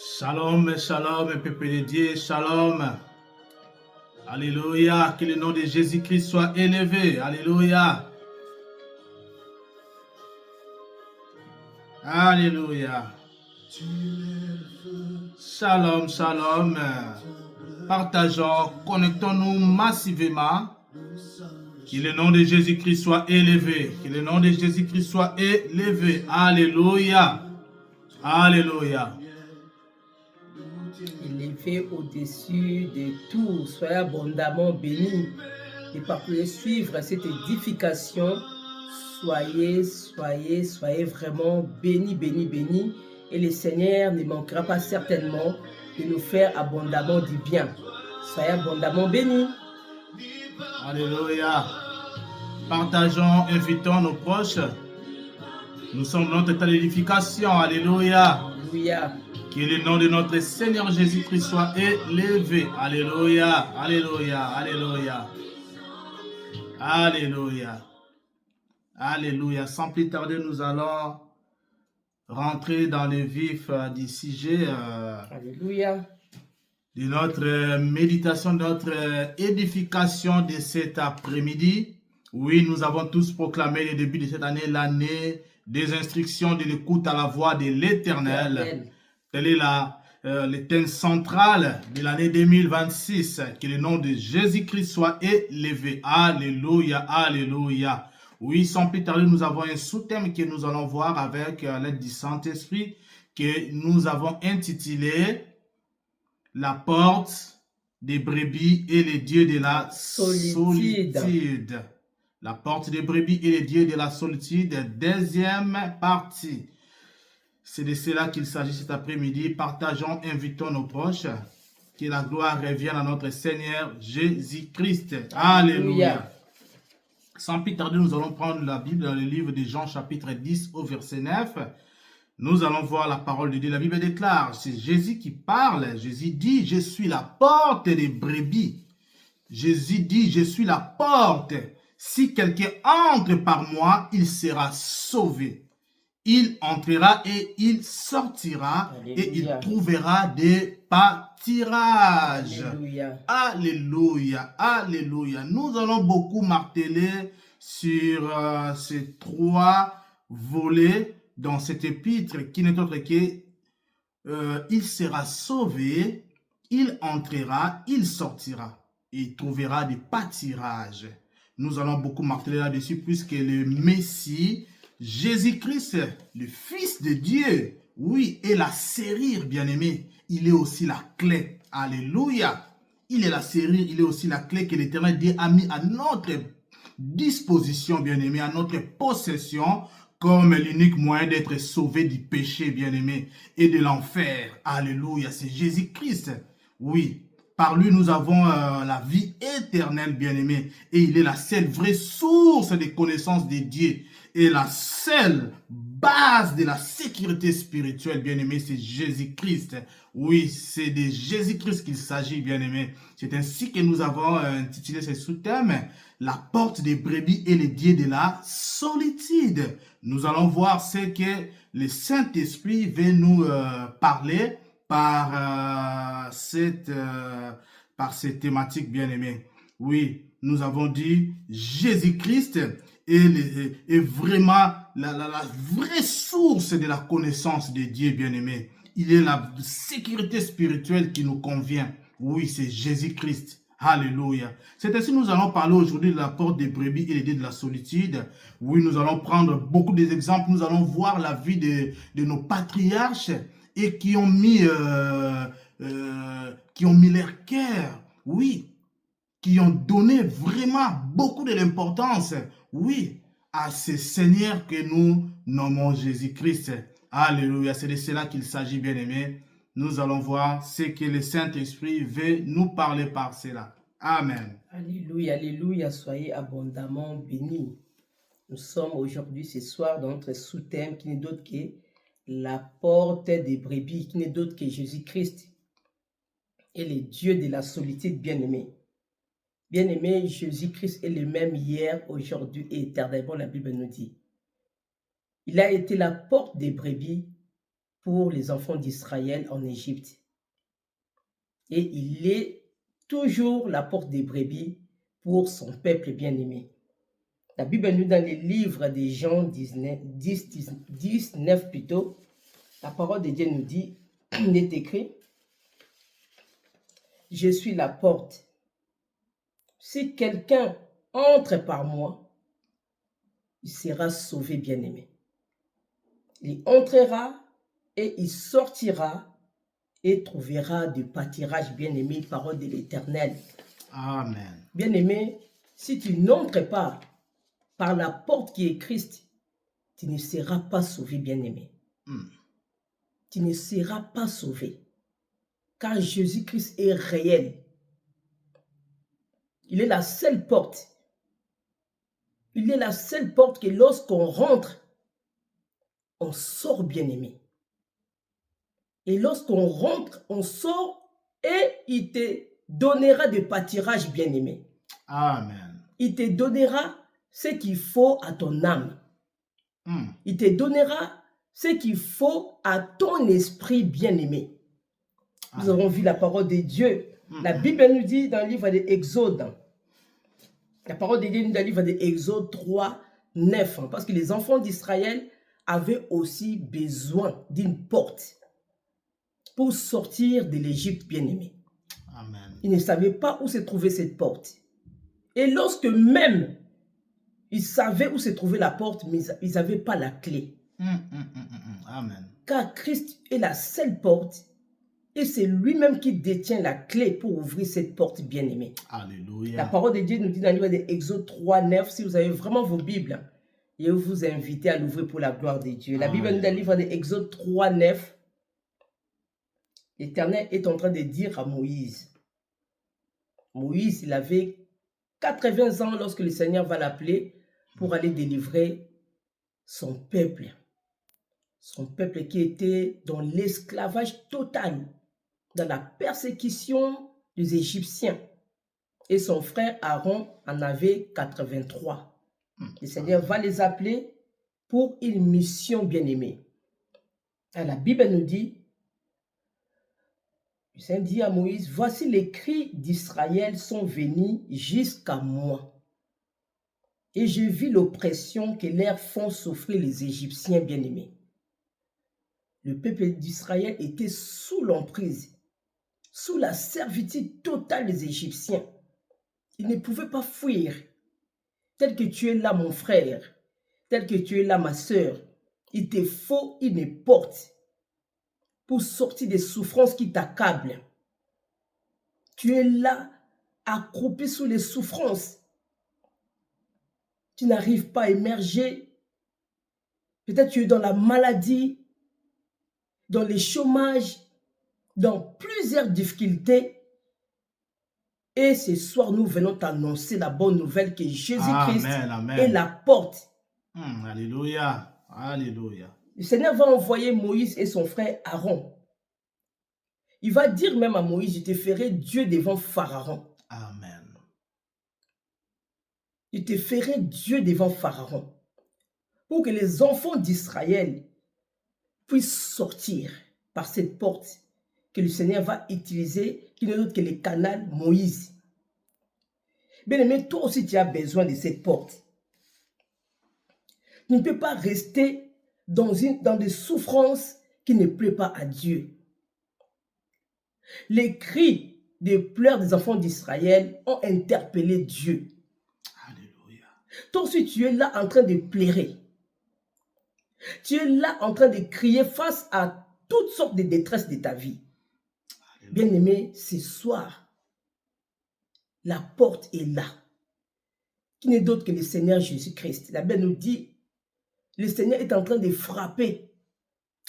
Shalom, shalom, peuple de Dieu, shalom. Alléluia, que le nom de Jésus-Christ soit élevé. Alléluia. Alléluia. Shalom, shalom. Partageons, connectons-nous massivement. Que le nom de Jésus-Christ soit élevé. Que le nom de Jésus-Christ soit élevé. Alléluia. Alléluia. Élevé au-dessus de tout, soyez abondamment bénis. Et par suivre cette édification, soyez vraiment bénis, bénis, bénis. Et le Seigneur ne manquera pas certainement de nous faire abondamment du bien. Soyez abondamment bénis. Alléluia. Partageons, invitons nos proches. Nous sommes dans notre état d'édification. Alléluia. Alléluia. Que le nom de notre Seigneur Jésus-Christ soit élevé. Alléluia. Alléluia. Alléluia. Alléluia. Alléluia. Sans plus tarder, nous allons rentrer dans le vif du sujet Alléluia. De notre méditation, de notre édification de cet après-midi. Oui, nous avons tous proclamé le début de cette année, l'année des instructions de l'écoute à la voix de l'Éternel. Tel est le thème central de l'année 2026. Que le nom de Jésus-Christ soit élevé. Alléluia, alléluia. Oui, sans plus tarder, nous avons un sous-thème que nous allons voir avec l'aide du Saint-Esprit que nous avons intitulé « La porte des brebis et les dieux de la solitude ». La porte des brebis et les dieux de la solitude, deuxième partie. C'est de cela qu'il s'agit cet après-midi. Partageons, invitons nos proches. Que la gloire revienne à notre Seigneur Jésus-Christ. Alléluia. Sans plus tarder, nous allons prendre la Bible dans le livre de Jean chapitre 10 au verset 9. Nous allons voir la parole de Dieu. La Bible déclare, c'est Jésus qui parle. Jésus dit, je suis la porte des brebis. Jésus dit, je suis la porte. Si quelqu'un entre par moi, il sera sauvé. Il entrera et il sortira. Alléluia. Et il trouvera des pâtirages. Alléluia. Alléluia. Alléluia. Nous allons beaucoup marteler sur ces trois volets dans cet épître qui n'est autre que il sera sauvé, il entrera, il sortira et il trouvera des pâtirages. Nous allons beaucoup marteler là-dessus puisque le Messie, Jésus-Christ, le Fils de Dieu, oui, est la serrure, bien-aimé. Il est aussi la clé. Alléluia. Il est la serrure, il est aussi la clé que l'Éternel Dieu a mis à notre disposition, bien-aimé, à notre possession, comme l'unique moyen d'être sauvé du péché, bien-aimé, et de l'enfer. Alléluia. C'est Jésus-Christ. Oui. Par lui, nous avons la vie éternelle, bien-aimé. Et il est la seule vraie source de connaissance de Dieu. Et la seule base de la sécurité spirituelle, bien-aimé, c'est Jésus-Christ. Oui, c'est de Jésus-Christ qu'il s'agit, bien-aimé. C'est ainsi que nous avons intitulé ce sous-thème, la porte des brebis et les dieux de la solitude. Nous allons voir ce que le Saint-Esprit veut nous parler par cette thématique, bien-aimée. Oui, nous avons dit Jésus-Christ est vraiment la vraie source de la connaissance de Dieu, bien-aimé. Il est la sécurité spirituelle qui nous convient. Oui, c'est Jésus-Christ. Alléluia. C'est ainsi que nous allons parler aujourd'hui de la porte des brebis et les dieux de la solitude. Oui, nous allons prendre beaucoup d'exemples. Nous allons voir la vie de nos patriarches et qui ont mis leur cœur, oui, qui ont donné vraiment beaucoup de l'importance, oui, à ce Seigneur que nous nommons Jésus-Christ. Alléluia, c'est de cela qu'il s'agit, bien-aimé. Nous allons voir ce que le Saint-Esprit veut nous parler par cela. Amen. Alléluia, alléluia, soyez abondamment bénis. Nous sommes aujourd'hui, ce soir, dans notre sous-thème qui n'est d'autre que la porte des brebis, qui n'est d'autre que Jésus-Christ et les dieux de la solitude, bien-aimés. Bien-aimés, Jésus-Christ est le même hier, aujourd'hui et éternellement, la Bible nous dit. Il a été la porte des brebis pour les enfants d'Israël en Égypte. Et il est toujours la porte des brebis pour son peuple bien-aimé. La Bible nous, dans les livres de Jean 19 plutôt, la parole de Dieu nous dit, il est écrit, « Je suis la porte. Si quelqu'un entre par moi, il sera sauvé, bien-aimé. Il entrera et il sortira et trouvera du pâturage, bien-aimé, parole de l'Éternel. » Amen. Bien-aimé, si tu n'entres pas par la porte qui est Christ, tu ne seras pas sauvé, bien-aimé. Tu ne seras pas sauvé. Car Jésus-Christ est réel. Il est la seule porte. Il est la seule porte que lorsqu'on rentre, on sort, bien-aimé. Et lorsqu'on rentre, on sort et il te donnera des pâturages, bien-aimé. Amen. Il te donnera ce qu'il faut à ton âme. Il te donnera ce qu'il faut à ton esprit bien-aimé. Nous avons vu la parole de Dieu. La Bible nous dit dans le livre de Exode, la parole de Dieu nous dit dans le livre de Exode 3, 9, parce que les enfants d'Israël avaient aussi besoin d'une porte pour sortir de l'Égypte bien-aimé. Ils ne savaient pas où se trouvait cette porte. Et lorsque même ils savaient où se trouvait la porte, mais ils n'avaient pas la clé. Amen. Car Christ est la seule porte et c'est lui-même qui détient la clé pour ouvrir cette porte bien-aimée. Alléluia. La parole de Dieu nous dit dans le livre d'Exode 3, 9, si vous avez vraiment vos Bibles, je vais vous inviter à l'ouvrir pour la gloire de Dieu. La Bible nous dit dans le livre d'Exode 3, 9, l'Éternel est en train de dire à Moïse. Moïse, il avait 80 ans lorsque le Seigneur va l'appeler pour aller délivrer son peuple. Son peuple qui était dans l'esclavage total, dans la persécution des Égyptiens. Et son frère Aaron en avait 83. Le Seigneur va les appeler pour une mission bien-aimée. La Bible nous dit, le Seigneur dit à Moïse, « Voici les cris d'Israël sont venus jusqu'à moi. Et je vis l'oppression que leurs font souffrir les Égyptiens bien-aimés. » Le peuple d'Israël était sous l'emprise, sous la servitude totale des Égyptiens. Il ne pouvait pas fuir. Tel que tu es là, mon frère, tel que tu es là, ma sœur, il te faut une porte pour sortir des souffrances qui t'accablent. Tu es là, accroupi sous les souffrances. Tu n'arrives pas à émerger. Peut-être tu es dans la maladie, dans le chômage, dans plusieurs difficultés. Et ce soir, nous venons t'annoncer la bonne nouvelle que Jésus-Christ est la porte. Alléluia. Alléluia. Le Seigneur va envoyer Moïse et son frère Aaron. Il va dire même à Moïse, je te ferai Dieu devant Pharaon. Amen. Il te ferai Dieu devant Pharaon. Pour que les enfants d'Israël puissent sortir par cette porte que le Seigneur va utiliser, qui n'est autre que le canal Moïse. Bien-aimé, toi aussi tu as besoin de cette porte. Tu ne peux pas rester dans des souffrances qui ne plaisent pas à Dieu. Les cris de pleurs des enfants d'Israël ont interpellé Dieu. Alléluia. Toi aussi tu es là en train de pleurer. Tu es là en train de crier face à toutes sortes de détresses de ta vie. Bien-aimé, ce soir, la porte est là. Qui n'est d'autre que le Seigneur Jésus-Christ. La Bible nous dit, le Seigneur est en train de frapper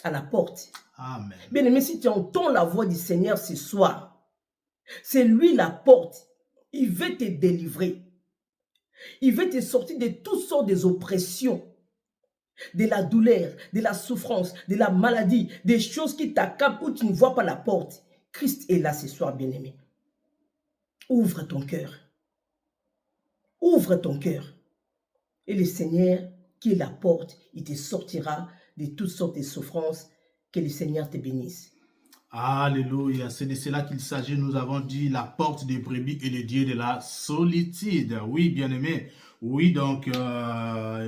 à la porte. Amen. Bien-aimé, si tu entends la voix du Seigneur ce soir, c'est lui la porte. Il veut te délivrer. Il veut te sortir de toutes sortes d'oppressions, de la douleur, de la souffrance, de la maladie, des choses qui t'accablent où tu ne vois pas la porte. Christ est là ce soir, bien-aimé. Ouvre ton cœur. Ouvre ton cœur. Et le Seigneur, qui est la porte, il te sortira de toutes sortes de souffrances Que le Seigneur te bénisse. Alléluia, c'est de cela qu'il s'agit. Nous avons dit la porte des brebis et le Dieu de la solitude. Oui, bien-aimé. Oui, donc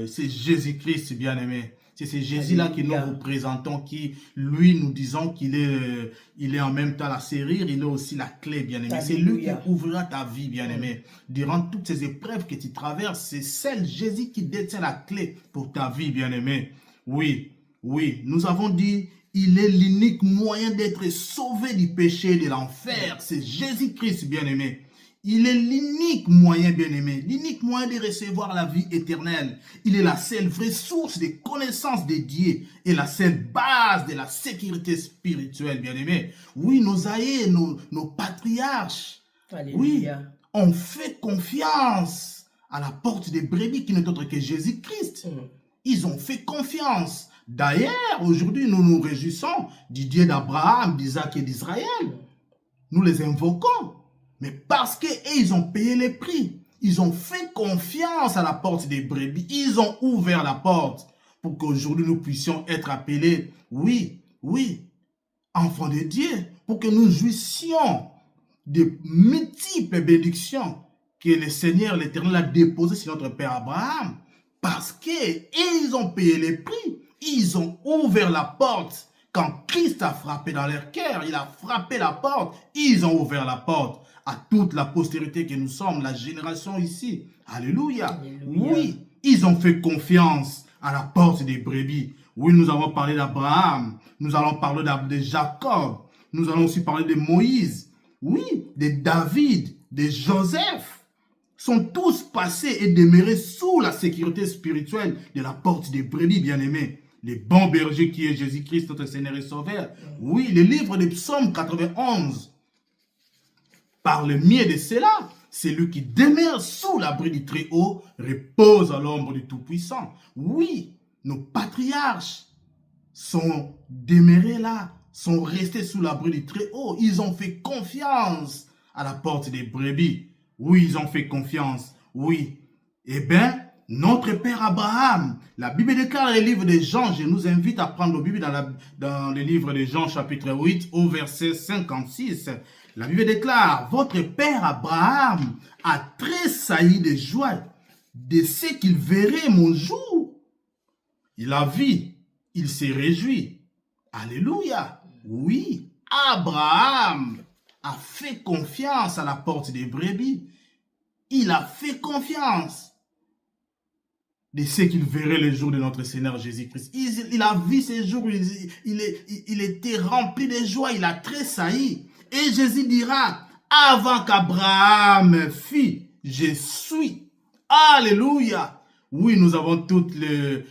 c'est Jésus-Christ, bien-aimé. C'est ce Jésus-là que nous représentons, qui, lui, nous disons qu'il est, il est en même temps la serrure, il est aussi la clé, bien-aimé. C'est lui qui ouvrira ta vie, bien-aimé. Durant toutes ces épreuves que tu traverses, c'est seul Jésus qui détient la clé pour ta vie, bien-aimé. Oui, oui, nous avons dit, il est l'unique moyen d'être sauvé du péché et de l'enfer. C'est Jésus-Christ, bien-aimé. Il est l'unique moyen, bien-aimé, l'unique moyen de recevoir la vie éternelle. Il est la seule vraie source de connaissance de Dieu et la seule base de la sécurité spirituelle, bien-aimé. Oui, nos aïeux, nos patriarches, Alléluia. Oui, ont fait confiance à la porte des brebis qui n'est autre que Jésus-Christ. Ils ont fait confiance. D'ailleurs, aujourd'hui, nous nous réjouissons du Dieu d'Abraham, d'Isaac et d'Israël. Nous les invoquons. Mais parce qu'ils ont payé les prix, ils ont fait confiance à la porte des brebis, ils ont ouvert la porte pour qu'aujourd'hui nous puissions être appelés, oui, oui, enfants de Dieu, pour que nous jouissions de multiples bénédictions que le Seigneur, l'Éternel, a déposées sur notre Père Abraham. Parce qu'ils ont payé les prix, ils ont ouvert la porte. Quand Christ a frappé dans leur cœur, il a frappé la porte, ils ont ouvert la porte à toute la postérité que nous sommes, la génération ici. Alléluia. Alléluia. Oui, ils ont fait confiance à la porte des brebis. Oui, nous avons parlé d'Abraham, nous allons parler de Jacob, nous allons aussi parler de Moïse, oui, de David, de Joseph. Sont tous passés et demeurés sous la sécurité spirituelle de la porte des brebis, bien-aimés. Le bon berger qui est Jésus-Christ, notre Seigneur et Sauveur. Oui, le livre de Psaume 91 parle mieux de cela. Celui qui demeure sous l'abri du Très-Haut repose à l'ombre du Tout-Puissant. Oui, nos patriarches sont demeurés là, sont restés sous l'abri du Très-Haut. Ils ont fait confiance à la porte des brebis. Oui, ils ont fait confiance. Oui. Eh bien, notre Père Abraham, la Bible déclare dans le livre de Jean, je nous invite à prendre la Bible dans le livre de Jean chapitre 8 au verset 56. La Bible déclare, votre Père Abraham a tressailli de joie de ce qu'il verrait mon jour. Il a vu, il s'est réjoui. Alléluia. Oui, Abraham a fait confiance à la porte des brebis. Il a fait confiance de ce qu'il verrait le jour de notre Seigneur Jésus-Christ. Il a vu ces jours, il était rempli de joie, il a tressailli. Et Jésus dira, avant qu'Abraham fît, je suis. Alléluia. Oui, nous avons toutes les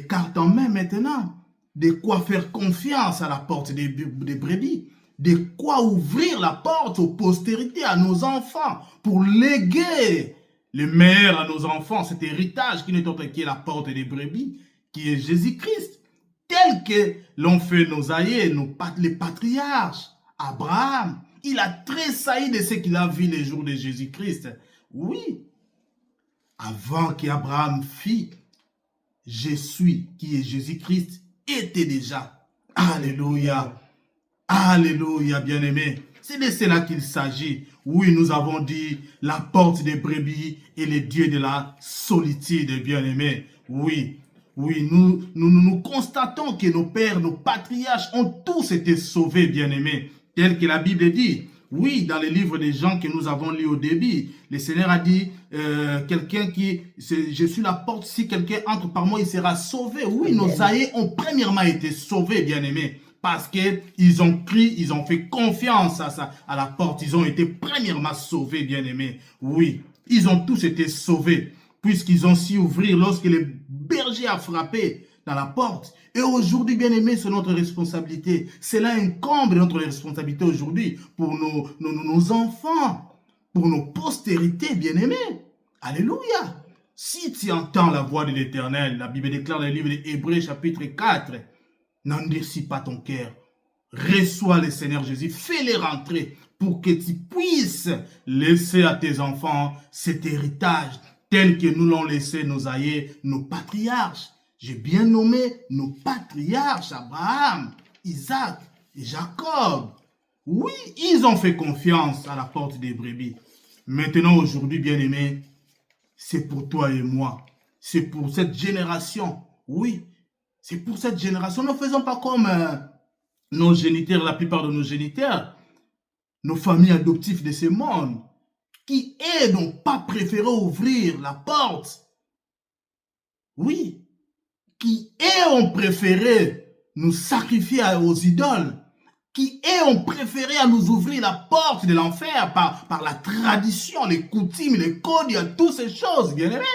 cartes en main maintenant. De quoi faire confiance à la porte des brebis. De quoi ouvrir la porte aux postérités, à nos enfants, pour léguer le meilleur à nos enfants, cet héritage qui n'est autre que la porte des brebis, qui est Jésus-Christ, tel que l'ont fait nos aïeux, les patriarches. Abraham, il a tressailli de ce qu'il a vu les jours de Jésus-Christ. Oui, avant qu'Abraham fît, je suis, qui est Jésus-Christ, était déjà. Alléluia. Alléluia, bien-aimé. C'est de cela qu'il s'agit. Oui, nous avons dit la porte des brebis et le Dieu de la solitude, bien-aimé. Oui, oui, nous constatons que nos pères, nos patriarches ont tous été sauvés, bien-aimés. Tel que la Bible dit. Oui, dans le livre des Jean que nous avons lu au début, le Seigneur a dit, je suis la porte, si quelqu'un entre par moi, il sera sauvé. Oui, nos aïeux ont premièrement été sauvés, bien-aimés. Parce qu'ils ont crié, ils ont fait confiance à la porte. Ils ont été premièrement sauvés, bien-aimés. Oui, ils ont tous été sauvés. Puisqu'ils ont su ouvrir lorsque le berger a frappé dans la porte. Et aujourd'hui, bien-aimés, c'est notre responsabilité. Cela incombe notre responsabilité aujourd'hui pour nos enfants, pour nos postérités, bien-aimés. Alléluia. Si tu entends la voix de l'Éternel, la Bible déclare dans le livre d'Hébreux chapitre 4, n'endurcis pas ton cœur. Reçois le Seigneur Jésus. Fais-les rentrer pour que tu puisses laisser à tes enfants cet héritage tel que nous l'ont laissé nos aïeux, nos patriarches. J'ai bien nommé nos patriarches, Abraham, Isaac et Jacob. Oui, ils ont fait confiance à la porte des brebis. Maintenant, aujourd'hui, bien-aimés, c'est pour toi et moi. C'est pour cette génération. Oui, c'est pour cette génération. Ne faisons pas comme nos géniteurs, la plupart de nos géniteurs, nos familles adoptives de ce monde, qui, eux, n'ont pas préféré ouvrir la porte. Oui, qui, eux, ont préféré nous sacrifier aux idoles, qui, eux, ont préféré à nous ouvrir la porte de l'enfer par la tradition, les coutumes, les codes, il y a toutes ces choses, bien aimés,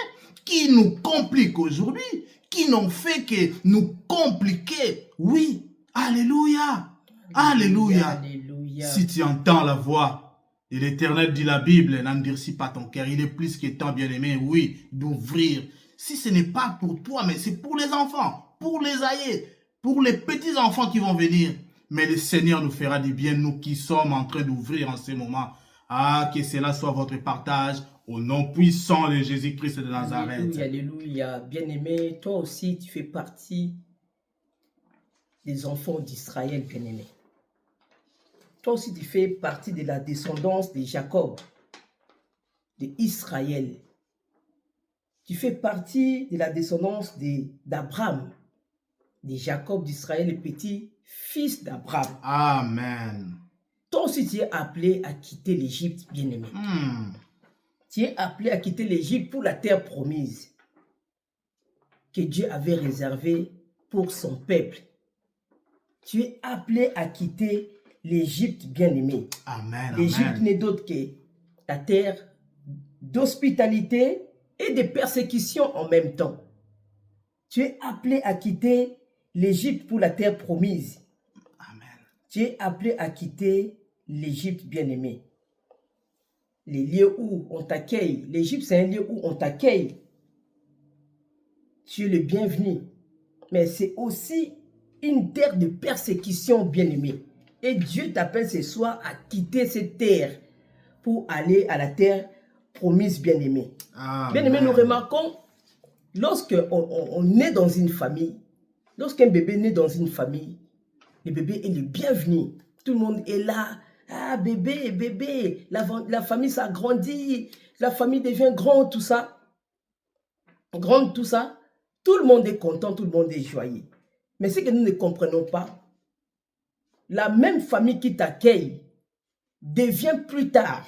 qui nous compliquent aujourd'hui, qui n'ont fait que nous compliquer. Oui, alléluia, alléluia. Alléluia. Si tu entends la voix de l'Éternel, dit la Bible, n'endurcis pas ton cœur. Il est plus que temps, bien-aimé, oui, d'ouvrir. Si ce n'est pas pour toi, mais c'est pour les enfants, pour les aïeux, pour les petits-enfants qui vont venir. Mais le Seigneur nous fera du bien, nous qui sommes en train d'ouvrir en ce moment. Ah, que cela soit votre partage au nom puissant de Jésus-Christ de Nazareth. Alléluia, alléluia. Bien-aimé, toi aussi, tu fais partie des enfants d'Israël, bien-aimé. Toi aussi, tu fais partie de la descendance de Jacob, d'Israël. Tu fais partie de la descendance d'Abraham, de Jacob, d'Israël, le petit-fils d'Abraham. Amen. Toi aussi, tu es appelé à quitter l'Égypte, bien-aimé. Tu es appelé à quitter l'Égypte pour la terre promise que Dieu avait réservée pour son peuple. Tu es appelé à quitter l'Égypte, bien-aimé. Amen. L'Égypte n'est d'autre que la terre d'hospitalité et de persécution en même temps. Tu es appelé à quitter l'Égypte pour la terre promise. Amen. Tu es appelé à quitter l'Égypte, bien-aimé. Les lieux où on t'accueille. L'Égypte, c'est un lieu où on t'accueille. Tu es le bienvenu. Mais c'est aussi une terre de persécution, bien-aimé. Et Dieu t'appelle ce soir à quitter cette terre pour aller à la terre promise, bien-aimé. Bien-aimé, nous remarquons, lorsqu'on naît dans une famille, lorsqu'un bébé naît dans une famille, le bébé est le bienvenu. Tout le monde est là. Ah, bébé, bébé, la famille s'agrandit, la famille devient grande, tout ça. Grande, tout ça. Tout le monde est content, tout le monde est joyeux. Mais ce que nous ne comprenons pas, la même famille qui t'accueille devient plus tard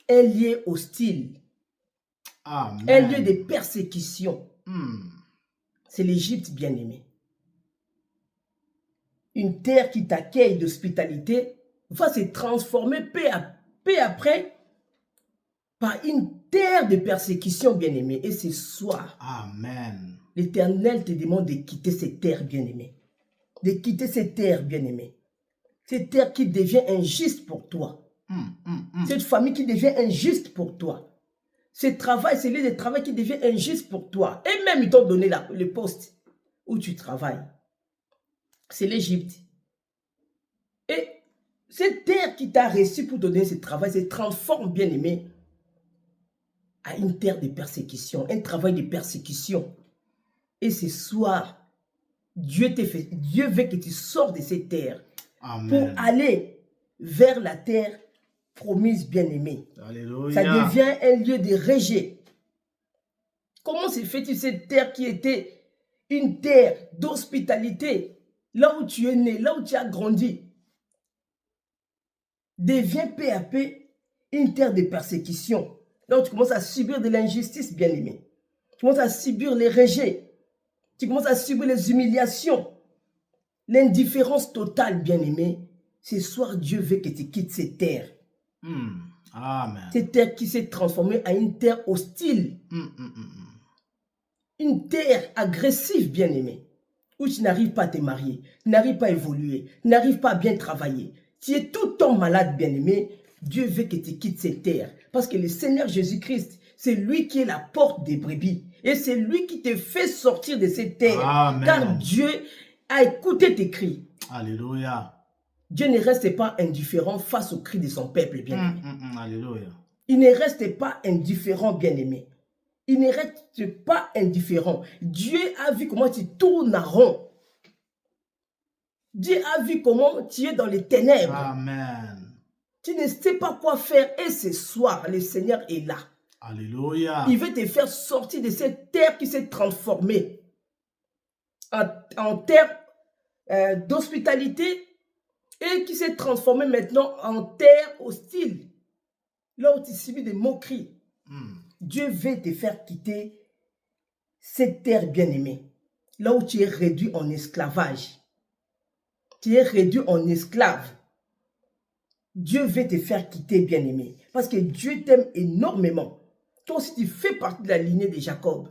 un lieu hostile, Amen. un lieu de persécution. C'est l'Égypte, bien-aimé. Une terre qui t'accueille d'hospitalité va se transformer peu après par une terre de persécution, bien-aimé. Et ce soir, Amen. l'Éternel te demande de quitter cette terre, bien-aimé. De quitter cette terre, bien-aimé. Cette terre qui devient injuste pour toi. Cette famille qui devient injuste pour toi. Ce travail, c'est le travail qui devient injuste pour toi. Et même, ils t'ont donné le poste où tu travailles. C'est l'Égypte. Et cette terre qui t'a reçu pour donner ce travail se transforme, bien-aimé, à une terre de persécution, un travail de persécution. Et ce soir, Dieu veut que tu sors de cette terre. Amen. Pour aller vers la terre promise, bien-aimée. Alléluia. Ça devient un lieu de rejet. Comment se fait-il cette terre qui était une terre d'hospitalité, là où tu es né, là où tu as grandi, devient peu à peu une terre de persécution. Là où tu commences à subir de l'injustice, bien-aimé. Tu commences à subir les rejets. Tu commences à subir les humiliations. L'indifférence totale, bien-aimé. Ce soir, Dieu veut que tu quittes cette terre. Amen. Cette terre qui s'est transformée en une terre hostile. Une terre agressive, bien-aimé. Où tu n'arrives pas à te marier, tu n'arrives pas à évoluer, tu n'arrives pas à bien travailler. Tu es tout le temps malade, bien-aimé. Dieu veut que tu quittes cette terre. Parce que le Seigneur Jésus-Christ, c'est lui qui est la porte des brebis. Et c'est lui qui te fait sortir de cette terre. Amen. Car Dieu a écouté tes cris. Alléluia. Dieu ne reste pas indifférent face aux cris de son peuple, bien-aimé. Alléluia. Il ne reste pas indifférent, bien-aimé. il ne reste pas indifférent. Dieu a vu comment tu tournes en rond. Dieu a vu comment tu es dans les ténèbres. Amen. Tu ne sais pas quoi faire. Et ce soir, le Seigneur est là. Alléluia. Il veut te faire sortir de cette terre qui s'est transformée en terre d'hospitalité et qui s'est transformée maintenant en terre hostile. Là où tu subis des moqueries. Dieu veut te faire quitter cette terre bien-aimée. Là où tu es réduit en esclavage. Tu es réduit en esclave. Dieu veut te faire quitter, bien-aimé. Parce que Dieu t'aime énormément. Toi aussi, tu fais partie de la lignée de Jacob.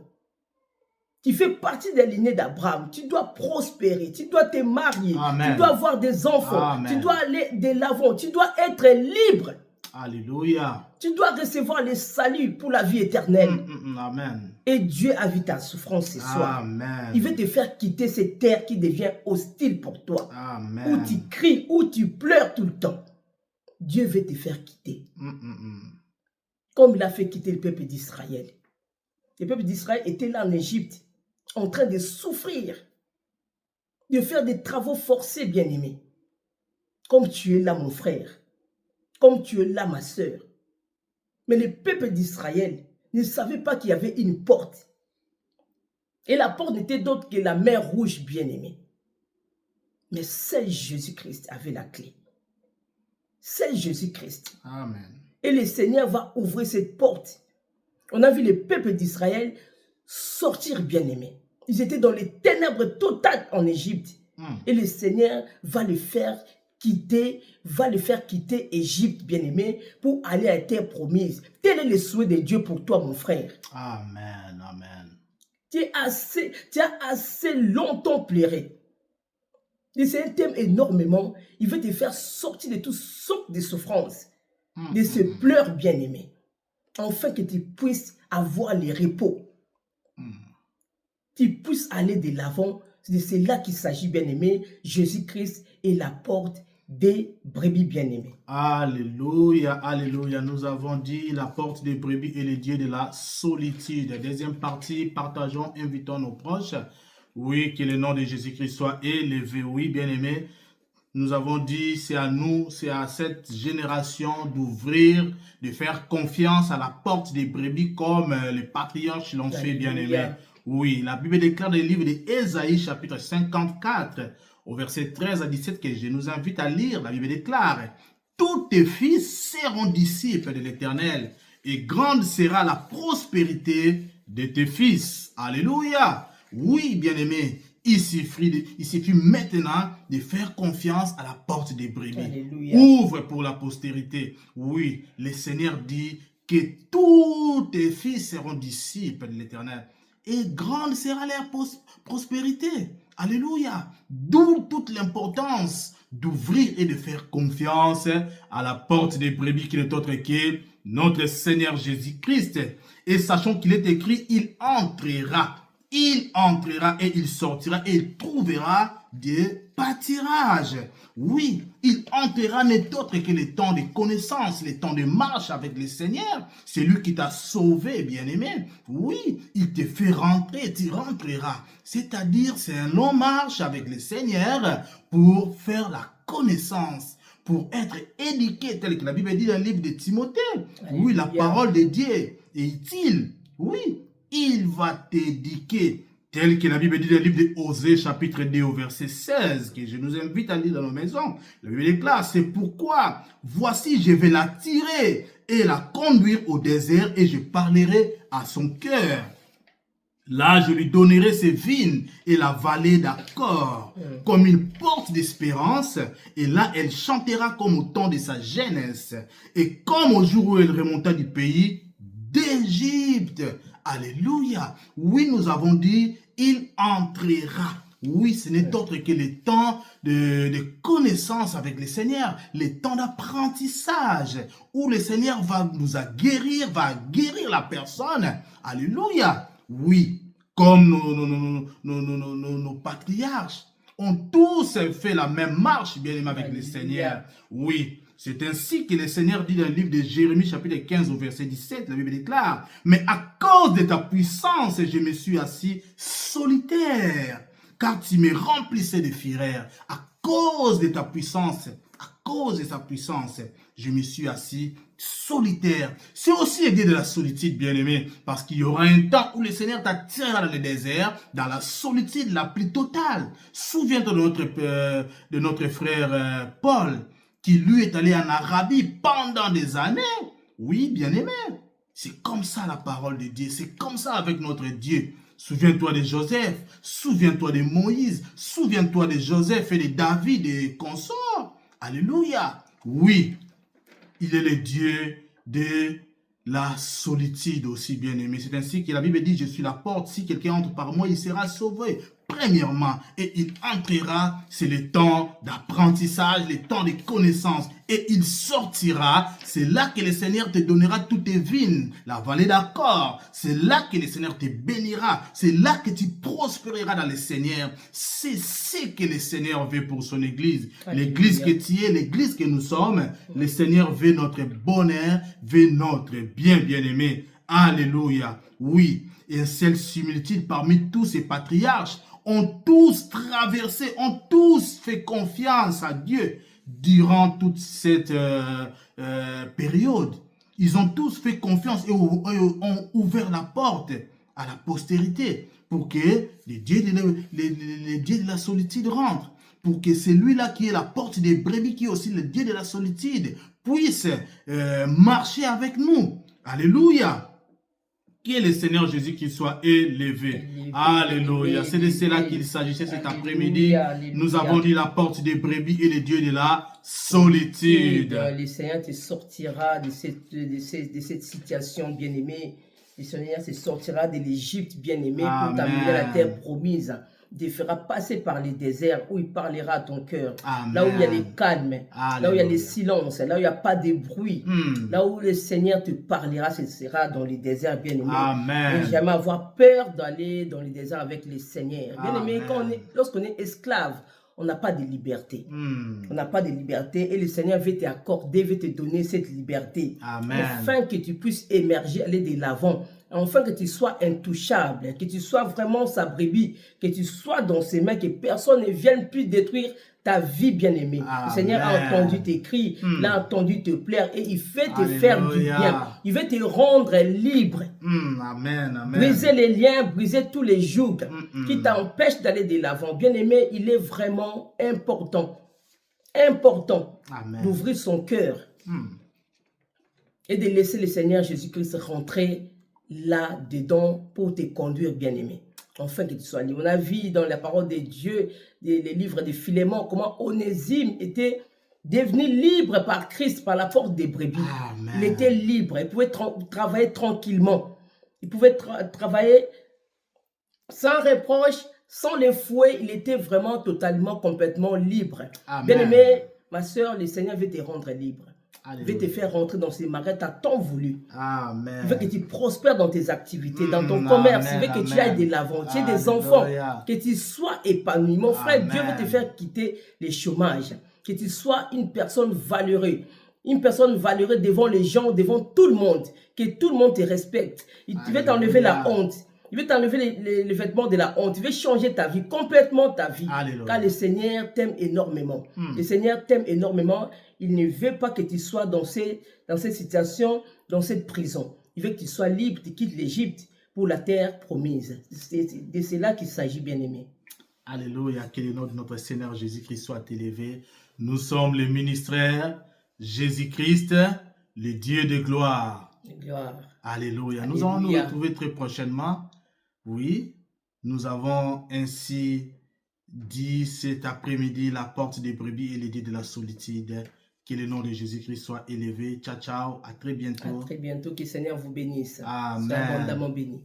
Tu fais partie de la lignée d'Abraham. Tu dois prospérer. Tu dois te marier. Amen. Tu dois avoir des enfants. Amen. Tu dois aller de l'avant. Tu dois être libre. Alléluia. Tu dois recevoir le salut pour la vie éternelle. Amen. Et Dieu a vu ta souffrance ce soir. Amen. Il veut te faire quitter cette terre qui devient hostile pour toi. Amen. Où tu cries, où tu pleures tout le temps. Dieu veut te faire quitter. Comme il a fait quitter le peuple d'Israël. Le peuple d'Israël était là en Égypte, en train de souffrir, de faire des travaux forcés, bien-aimés. Comme tu es là, mon frère. Comme tu es là, ma sœur. Mais le peuple d'Israël ne savait pas qu'il y avait une porte. Et la porte n'était d'autre que la mer Rouge, bien-aimée. Mais seul Jésus-Christ avait la clé. Seul Jésus-Christ. Amen. Et le Seigneur va ouvrir cette porte. On a vu le peuple d'Israël sortir, bien-aimés. Ils étaient dans les ténèbres totales en Égypte. Et le Seigneur va le faire quitter Égypte, bien-aimé, pour aller à la terre promise. Tel est le souhait de Dieu pour toi, mon frère. Amen. Amen. Tu as assez longtemps pleuré. Le Seigneur t'aime énormément. Il veut te faire sortir de toutes sortes de souffrances, de ce pleurs, bien-aimé, afin que tu puisses avoir le repos. Tu puisses aller de l'avant. C'est là qu'il s'agit, bien-aimé. Jésus-Christ est la porte des brebis bien-aimés. Alléluia, alléluia. Nous avons dit la porte des brebis et le Dieu de la solitude. Deuxième partie, partageons, invitons nos proches. Oui, que le nom de Jésus-Christ soit élevé. Oui, bien-aimés, nous avons dit, c'est à nous, c'est à cette génération d'ouvrir, de faire confiance à la porte des brebis comme les patriarches l'ont fait, bien-aimés. Oui, la Bible déclare dans le livre d'Ésaïe, chapitre 54, au verset 13 à 17, que je nous invite à lire. La Bible déclare, « Tous tes fils seront disciples de l'Éternel, et grande sera la prospérité de tes fils. » Alléluia. Oui, bien-aimés, il suffit maintenant de faire confiance à la porte des brebis. Alléluia. Ouvre pour la postérité. Oui, le Seigneur dit que tous tes fils seront disciples de l'Éternel. Et grande sera leur prospérité. Alléluia. D'où toute l'importance d'ouvrir et de faire confiance à la porte des brebis qui n'est autre que notre Seigneur Jésus-Christ. Et sachant qu'il est écrit, il entrera et il sortira et il trouvera des pâtirages. Oui, il entrera n'est autre que le temps de connaissance, le temps de marche avec le Seigneur. C'est lui qui t'a sauvé, bien-aimé. Oui, il te fait rentrer, tu rentreras. C'est-à-dire, c'est un long marche avec le Seigneur pour faire la connaissance, pour être éduqué, tel que la Bible dit dans le livre de Timothée. Oui, la parole de Dieu est utile. Oui, il va t'éduquer, tel que la Bible dit dans le livre de Osée, chapitre 2, au verset 16, que je nous invite à lire dans nos maisons. La Bible déclare, c'est pourquoi, voici, je vais la tirer et la conduire au désert et je parlerai à son cœur. Là, je lui donnerai ses vignes et la vallée d'Accord comme une porte d'espérance. Et là, elle chantera comme au temps de sa jeunesse et comme au jour où elle remonta du pays d'Égypte. Alléluia. Oui, nous avons dit, il entrera. Oui, ce n'est autre que le temps de connaissance avec le Seigneur, le temps d'apprentissage, où le Seigneur va nous guérir, va guérir la personne. Alléluia. Oui, comme nos patriarches ont tous fait la même marche, bien aimé, avec le Seigneur. Oui, C'est ainsi que le Seigneur dit dans le livre de Jérémie, chapitre 15, au verset 17, la Bible déclare, « Mais à cause de ta puissance, je me suis assis solitaire, car tu me remplissais de fureur. À cause de ta puissance, je me suis assis solitaire. » C'est aussi l'idée de la solitude, bien-aimé, parce qu'il y aura un temps où le Seigneur t'attirera dans le désert, dans la solitude la plus totale. Souviens-toi de notre frère Paul, qui lui est allé en Arabie pendant des années. Oui, bien-aimé, c'est comme ça la parole de Dieu, c'est comme ça avec notre Dieu. Souviens-toi de Joseph, souviens-toi de Moïse, souviens-toi de Joseph et de David et consorts. Alléluia. Oui, il est le Dieu de la solitude aussi, bien-aimé. C'est ainsi que la Bible dit, je suis la porte, si quelqu'un entre par moi, il sera sauvé. Premièrement, et il entrera, c'est le temps d'apprentissage, le temps de connaissance, et il sortira, c'est là que le Seigneur te donnera toutes tes vignes, la vallée d'accord, c'est là que le Seigneur te bénira, c'est là que tu prospéreras dans le Seigneur. C'est ce que le Seigneur veut pour son Église. L'Église que tu es, l'Église que nous sommes, le Seigneur veut notre bonheur, veut notre bien, bien-aimé. Alléluia. Oui, et une seule similitude parmi tous ces patriarches, ont tous traversé, ont tous fait confiance à Dieu durant toute cette période. Ils ont tous fait confiance et ont ouvert la porte à la postérité pour que les dieux de la solitude rentrent, pour que celui-là qui est la porte des brebis, qui est aussi le Dieu de la solitude, puisse marcher avec nous. Alléluia. Que le Seigneur Jésus qui soit élevé. Alléluia. C'est de cela qu'il s'agissait cet après-midi. Nous avons dit la porte des brebis et le Dieu de la solitude. Le Seigneur te sortira de cette situation, bien-aimé. Le Seigneur te sortira de l'Égypte, bien-aimé, pour t'amener à la terre promise. Il te fera passer par les déserts où il parlera à ton cœur. Là où il y a les calmes, là où il y a les silences, là où il n'y a pas de bruit, là où le Seigneur te parlera, ce sera dans les déserts, bien-aimé. Ne jamais avoir peur d'aller dans les déserts avec le Seigneur. Bien-aimé, lorsqu'on est esclave, on n'a pas de liberté. On n'a pas de liberté et le Seigneur veut t'accorder, veut te donner cette liberté. Afin que tu puisses émerger, aller de l'avant. Enfin que tu sois intouchable, que tu sois vraiment sa brebis, que tu sois dans ses mains, que personne ne vienne plus détruire ta vie, bien-aimée. Le Seigneur a entendu tes cris, il a entendu te plaire et il fait te faire du bien. Il veut te rendre libre. Briser les liens, briser tous les jougs qui t'empêchent d'aller de l'avant. Bien-aimé, il est vraiment important d'ouvrir son cœur et de laisser le Seigneur Jésus-Christ rentrer là-dedans pour te conduire, bien-aimé, afin que tu sois libre. On a vu dans la parole de Dieu, les livres de Philémon, comment Onésime était devenu libre par Christ, par la porte des brebis. Il était libre, il pouvait travailler tranquillement. Il pouvait travailler sans reproche, sans les fouets. Il était vraiment totalement, complètement libre. Bien-aimé, ma soeur, le Seigneur veut te rendre libre. Il veut te faire rentrer dans ces marais, tu as tant voulu. Il veut que tu prospères dans tes activités, dans ton commerce. Il veut que tu ailles de l'avant, tu aies des enfants, que tu sois épanoui. Mon frère, Dieu veut te faire quitter les chômages, que tu sois une personne valeureuse. Une personne valeureuse devant les gens, devant tout le monde, que tout le monde te respecte. Il veut t'enlever la honte. Il veut t'enlever les vêtements de la honte. Il veut changer ta vie, complètement ta vie. Car le Seigneur t'aime énormément. Le Seigneur t'aime énormément. Il ne veut pas que tu sois dans cette situation, dans cette prison. Il veut que tu sois libre, tu quittes l'Égypte pour la terre promise. C'est de cela qu'il s'agit, bien-aimé. Alléluia. Que le nom de notre Seigneur Jésus-Christ soit élevé. Nous sommes les ministères Jésus-Christ, le Dieu de gloire. Alléluia. Nous allons nous retrouver très prochainement. Oui, nous avons ainsi dit cet après-midi la porte des brebis et les dieux de la solitude. Que le nom de Jésus-Christ soit élevé. Ciao, ciao. À très bientôt. À très bientôt. Que le Seigneur vous bénisse. Amen. Soyez abondamment bénis.